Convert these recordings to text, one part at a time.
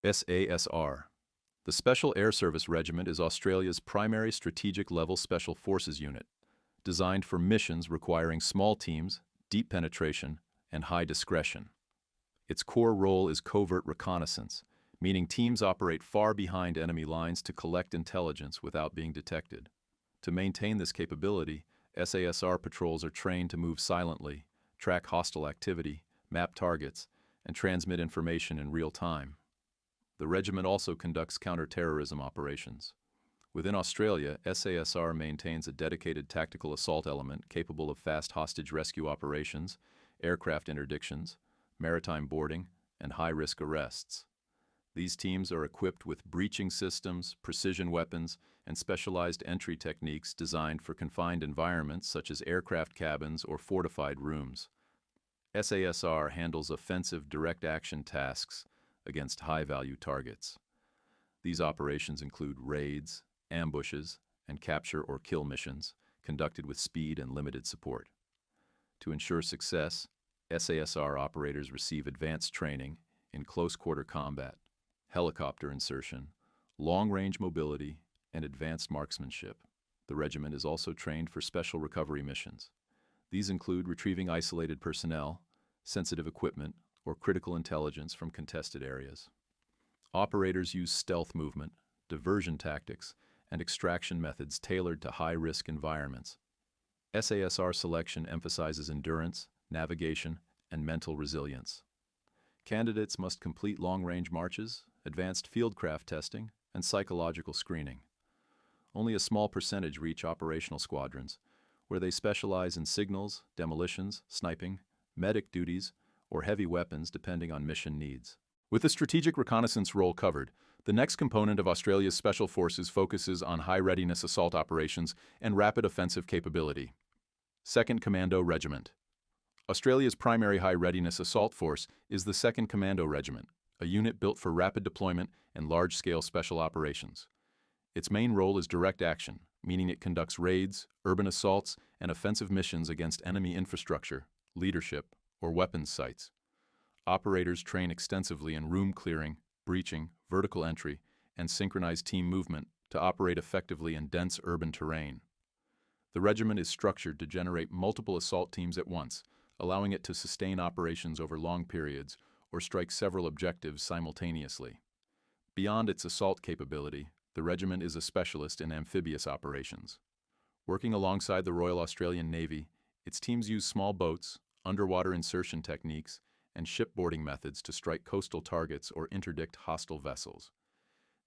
SASR. The Special Air Service Regiment is Australia's primary strategic-level special forces unit, designed for missions requiring small teams, deep penetration, and high discretion. Its core role is covert reconnaissance, meaning teams operate far behind enemy lines to collect intelligence without being detected. To maintain this capability, SASR patrols are trained to move silently, track hostile activity, map targets, and transmit information in real time. The regiment also conducts counterterrorism operations. Within Australia, SASR maintains a dedicated tactical assault element capable of fast hostage rescue operations, aircraft interdictions, maritime boarding, and high-risk arrests. These teams are equipped with breaching systems, precision weapons, and specialized entry techniques designed for confined environments such as aircraft cabins or fortified rooms. SASR handles offensive direct action tasks against high-value targets. These operations include raids, ambushes, and capture or kill missions conducted with speed and limited support. To ensure success, SASR operators receive advanced training in close-quarter combat, helicopter insertion, long-range mobility, and advanced marksmanship. The regiment is also trained for special recovery missions. These include retrieving isolated personnel, sensitive equipment, or critical intelligence from contested areas. Operators use stealth movement, diversion tactics, and extraction methods tailored to high-risk environments. SASR selection emphasizes endurance, navigation, and mental resilience. Candidates must complete long-range marches, advanced fieldcraft testing, and psychological screening. Only a small percentage reach operational squadrons, where they specialize in signals, demolitions, sniping, medic duties, or heavy weapons depending on mission needs. With the strategic reconnaissance role covered, the next component of Australia's Special Forces focuses on high-readiness assault operations and rapid offensive capability. 2nd Commando Regiment. Australia's primary high-readiness assault force is the 2nd Commando Regiment, a unit built for rapid deployment and large-scale special operations. Its main role is direct action, meaning it conducts raids, urban assaults, and offensive missions against enemy infrastructure, leadership, or weapons sites. Operators train extensively in room clearing, breaching, vertical entry, and synchronized team movement to operate effectively in dense urban terrain. The regiment is structured to generate multiple assault teams at once, allowing it to sustain operations over long periods or strike several objectives simultaneously. Beyond its assault capability, the regiment is a specialist in amphibious operations. Working alongside the Royal Australian Navy, its teams use small boats, underwater insertion techniques, and shipboarding methods to strike coastal targets or interdict hostile vessels.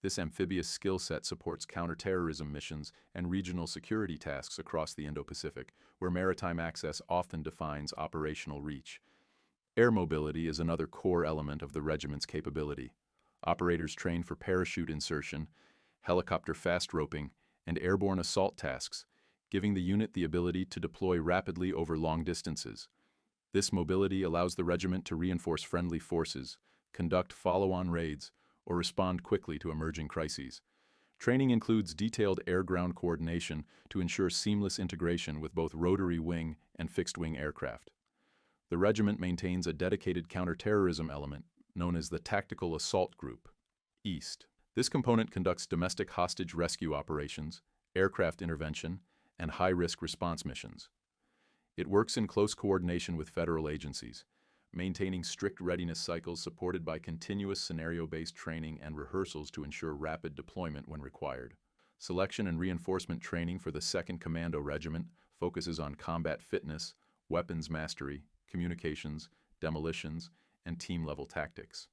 This amphibious skill set supports counterterrorism missions and regional security tasks across the Indo-Pacific, where maritime access often defines operational reach. Air mobility is another core element of the regiment's capability. Operators train for parachute insertion, helicopter fast roping, and airborne assault tasks, giving the unit the ability to deploy rapidly over long distances. This mobility allows the regiment to reinforce friendly forces, conduct follow-on raids, or respond quickly to emerging crises. Training includes detailed air-ground coordination to ensure seamless integration with both rotary wing and fixed-wing aircraft. The regiment maintains a dedicated counterterrorism element known as the Tactical Assault Group, East. This component conducts domestic hostage rescue operations, aircraft intervention, and high-risk response missions. It works in close coordination with federal agencies, maintaining strict readiness cycles supported by continuous scenario-based training and rehearsals to ensure rapid deployment when required. Selection and reinforcement training for the 2nd Commando Regiment focuses on combat fitness, weapons mastery, communications, demolitions, and team-level tactics.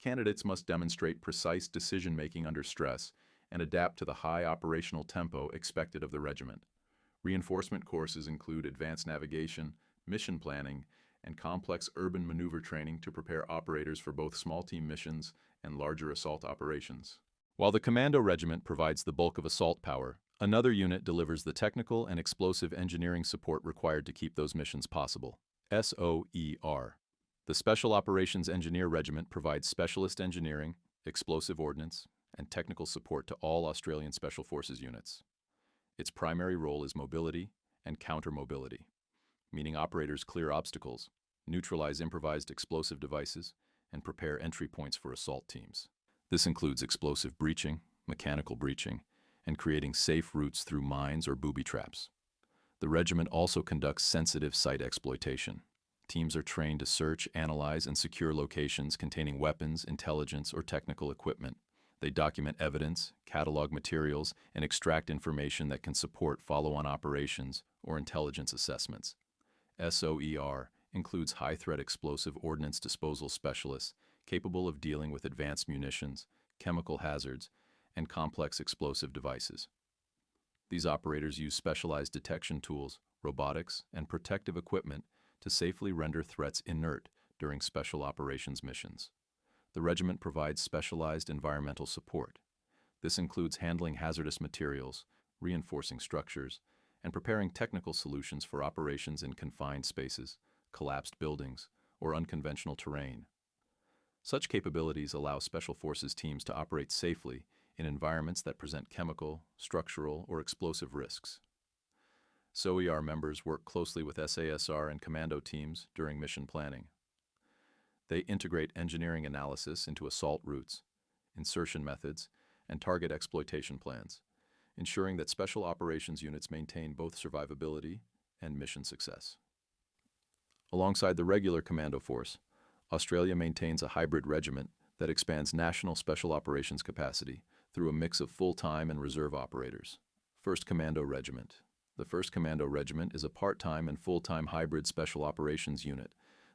Candidates must demonstrate precise decision-making under stress and adapt to the high operational tempo expected of the regiment. Reinforcement courses include advanced navigation, mission planning, and complex urban maneuver training to prepare operators for both small team missions and larger assault operations. While the Commando Regiment provides the bulk of assault power, another unit delivers the technical and explosive engineering support required to keep those missions possible. SOER. The Special Operations Engineer Regiment provides specialist engineering, explosive ordnance, and technical support to all Australian Special Forces units. Its primary role is mobility and counter-mobility, meaning operators clear obstacles, neutralize improvised explosive devices, and prepare entry points for assault teams. This includes explosive breaching, mechanical breaching, and creating safe routes through mines or booby traps. The regiment also conducts sensitive site exploitation. Teams are trained to search, analyze, and secure locations containing weapons, intelligence, or technical equipment. They document evidence, catalog materials, and extract information that can support follow-on operations or intelligence assessments. SOER includes high-threat explosive ordnance disposal specialists capable of dealing with advanced munitions, chemical hazards, and complex explosive devices. These operators use specialized detection tools, robotics, and protective equipment to safely render threats inert during special operations missions. The regiment provides specialized environmental support. This includes handling hazardous materials, reinforcing structures, and preparing technical solutions for operations in confined spaces, collapsed buildings, or unconventional terrain. Such capabilities allow Special Forces teams to operate safely in environments that present chemical, structural, or explosive risks. SOER members work closely with SASR and Commando teams during mission planning. They integrate engineering analysis into assault routes, insertion methods, and target exploitation plans, ensuring that special operations units maintain both survivability and mission success. Alongside the regular commando force, Australia maintains a hybrid regiment that expands national special operations capacity through a mix of full-time and reserve operators. 1st Commando Regiment. The 1st Commando Regiment is a part-time and full-time hybrid special operations unit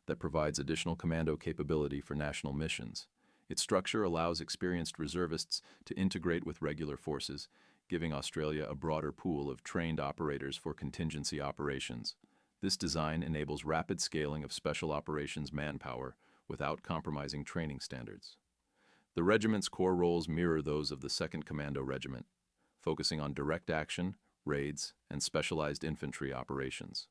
that provides additional commando capability for national missions. Its structure allows experienced reservists to integrate with regular forces, giving Australia a broader pool of trained operators for contingency operations. This design enables rapid scaling of special operations manpower without compromising training standards. The regiment's core roles mirror those of the 2nd Commando Regiment, focusing on direct action, raids, and specialized infantry operations.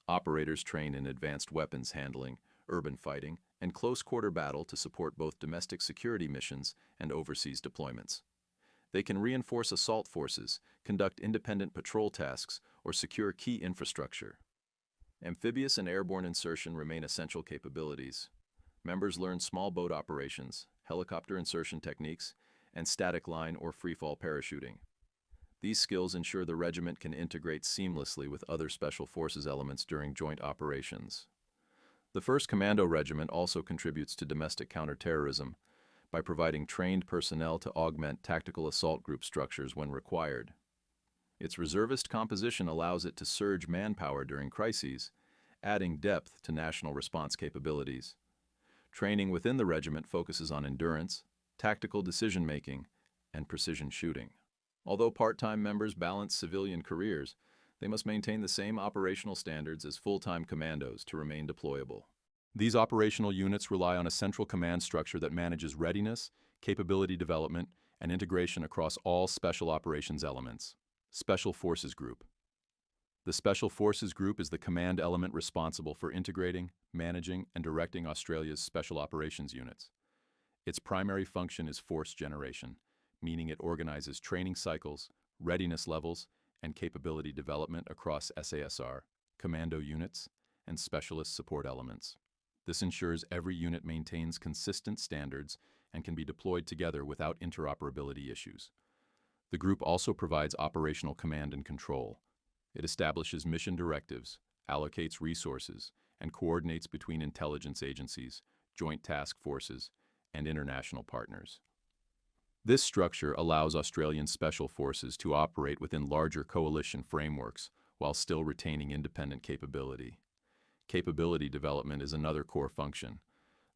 Operators train in advanced weapons handling, urban fighting, and close-quarter battle to support both domestic security missions and overseas deployments. They can reinforce assault forces, conduct independent patrol tasks, or secure key infrastructure. Amphibious and airborne insertion remain essential capabilities. Members learn small boat operations, helicopter insertion techniques, and static line or freefall parachuting. These skills ensure the regiment can integrate seamlessly with other Special Forces elements during joint operations. The 1st Commando Regiment also contributes to domestic counterterrorism by providing trained personnel to augment tactical assault group structures when required. Its reservist composition allows it to surge manpower during crises, adding depth to national response capabilities. Training within the regiment focuses on endurance, tactical decision-making, and precision shooting. Although part-time members balance civilian careers, they must maintain the same operational standards as full-time commandos to remain deployable. These operational units rely on a central command structure that manages readiness, capability development, and integration across all special operations elements. Special Forces Group. The Special Forces Group is the command element responsible for integrating, managing, and directing Australia's special operations units. Its primary function is force generation, meaning it organizes training cycles, readiness levels, and capability development across SASR, commando units, and specialist support elements. This ensures every unit maintains consistent standards and can be deployed together without interoperability issues. The group also provides operational command and control. It establishes mission directives, allocates resources, and coordinates between intelligence agencies, joint task forces, and international partners. This structure allows Australian Special Forces to operate within larger coalition frameworks while still retaining independent capability. Capability development is another core function.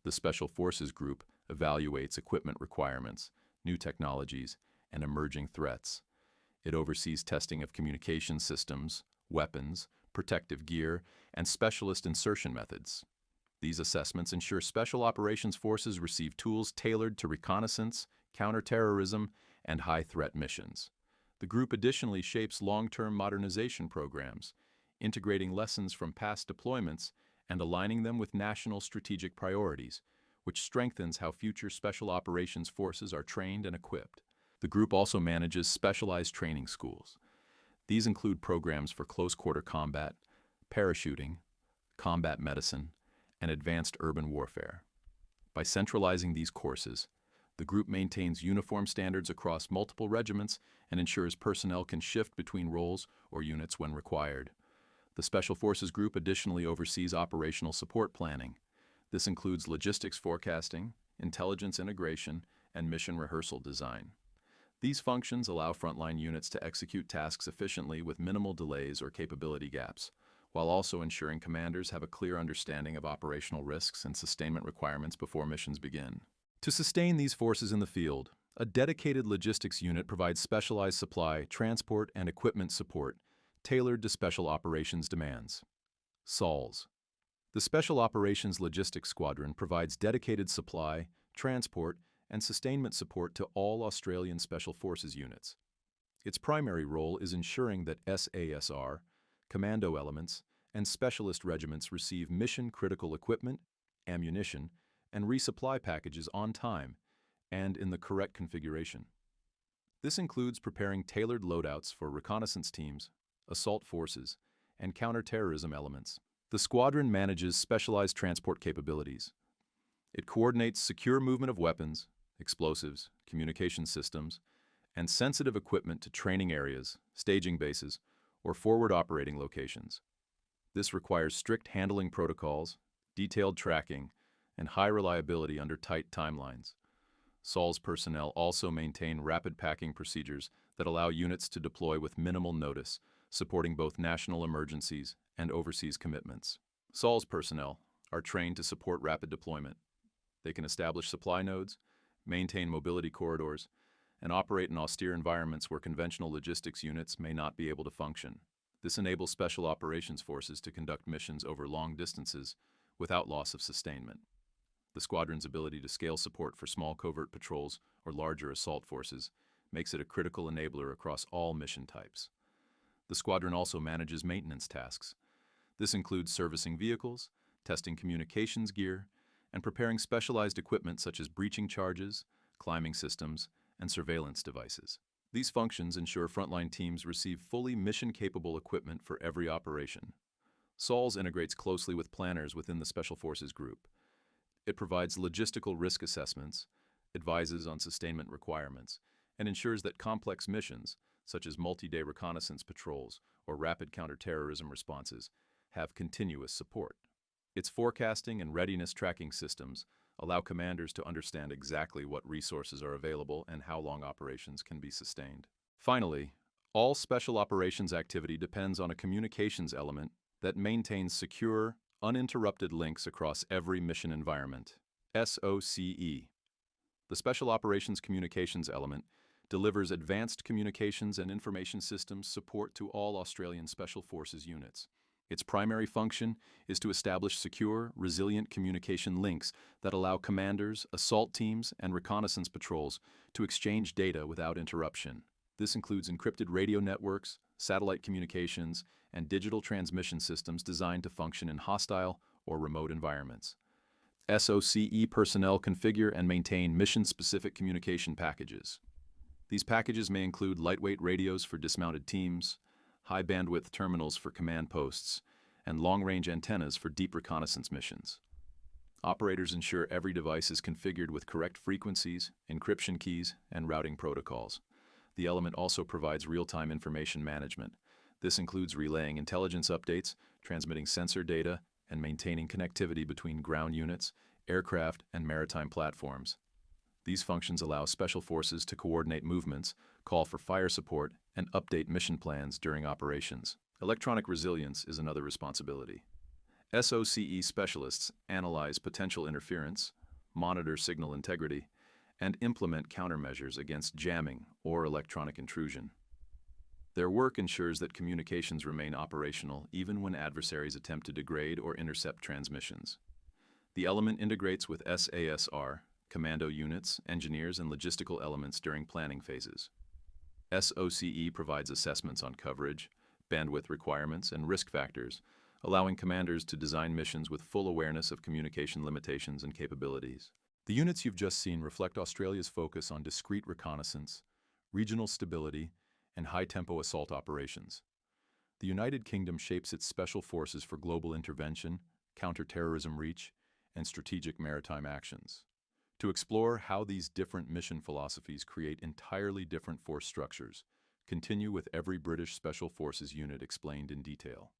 The Special Forces Group evaluates equipment requirements, new technologies, and emerging threats. It oversees testing of communication systems, weapons, protective gear, and specialist insertion methods. These assessments ensure Special Operations Forces receive tools tailored to reconnaissance, counterterrorism, and high-threat missions. The group additionally shapes long-term modernization programs, integrating lessons from past deployments and aligning them with national strategic priorities, which strengthens how future Special Operations Forces are trained and equipped. The group also manages specialized training schools. These include programs for close-quarter combat, parachuting, combat medicine, and advanced urban warfare. By centralizing these courses, The group maintains uniform standards across multiple regiments and ensures personnel can shift between roles or units when required. The Special Forces Group additionally oversees operational support planning. This includes logistics forecasting, intelligence integration, and mission rehearsal design. These functions allow frontline units to execute tasks efficiently with minimal delays or capability gaps, while also ensuring commanders have a clear understanding of operational risks and sustainment requirements before missions begin. To sustain these forces in the field, a dedicated logistics unit provides specialized supply, transport, and equipment support tailored to Special Operations demands. SALS. The Special Operations Logistics Squadron provides dedicated supply, transport, and sustainment support to all Australian Special Forces units. Its primary role is ensuring that SASR, commando elements, and specialist regiments receive mission-critical equipment, ammunition, and resupply packages on time and in the correct configuration. This includes preparing tailored loadouts for reconnaissance teams, assault forces, and counterterrorism elements. The squadron manages specialized transport capabilities. It coordinates secure movement of weapons, explosives, communication systems, and sensitive equipment to training areas, staging bases, or forward operating locations. This requires strict handling protocols, detailed tracking, and high reliability under tight timelines. SALS personnel also maintain rapid packing procedures that allow units to deploy with minimal notice, supporting both national emergencies and overseas commitments. SALS personnel are trained to support rapid deployment. They can establish supply nodes, maintain mobility corridors, and operate in austere environments where conventional logistics units may not be able to function. This enables special operations forces to conduct missions over long distances without loss of sustainment. The squadron's ability to scale support for small covert patrols or larger assault forces makes it a critical enabler across all mission types. The squadron also manages maintenance tasks. This includes servicing vehicles, testing communications gear, and preparing specialized equipment such as breaching charges, climbing systems, and surveillance devices. These functions ensure frontline teams receive fully mission-capable equipment for every operation. SALS integrates closely with planners within the Special Forces Group. It provides logistical risk assessments, advises on sustainment requirements, and ensures that complex missions, such as multi-day reconnaissance patrols or rapid counterterrorism responses, have continuous support. Its forecasting and readiness tracking systems allow commanders to understand exactly what resources are available and how long operations can be sustained. Finally, all special operations activity depends on a communications element that maintains secure, uninterrupted links across every mission environment. SOCE. The Special Operations Communications Element delivers advanced communications and information systems support to all Australian Special Forces units. Its primary function is to establish secure, resilient communication links that allow commanders, assault teams, and reconnaissance patrols to exchange data without interruption. This includes encrypted radio networks, satellite communications, and digital transmission systems designed to function in hostile or remote environments. SOCE personnel configure and maintain mission-specific communication packages. These packages may include lightweight radios for dismounted teams, high-bandwidth terminals for command posts, and long-range antennas for deep reconnaissance missions. Operators ensure every device is configured with correct frequencies, encryption keys, and routing protocols. The element also provides real-time information management. This includes relaying intelligence updates, transmitting sensor data, and maintaining connectivity between ground units, aircraft, and maritime platforms. These functions allow Special Forces to coordinate movements, call for fire support, and update mission plans during operations. Electronic resilience is another responsibility. SOCE specialists analyze potential interference, monitor signal integrity, and implement countermeasures against jamming or electronic intrusion. Their work ensures that communications remain operational even when adversaries attempt to degrade or intercept transmissions. The element integrates with SASR, commando units, engineers, and logistical elements during planning phases. SOCE provides assessments on coverage, bandwidth requirements, and risk factors, allowing commanders to design missions with full awareness of communication limitations and capabilities. The units you've just seen reflect Australia's focus on discrete reconnaissance, regional stability, and high-tempo assault operations. The United Kingdom shapes its special forces for global intervention, counter-terrorism reach, and strategic maritime actions. To explore how these different mission philosophies create entirely different force structures, continue with every British Special Forces unit explained in detail.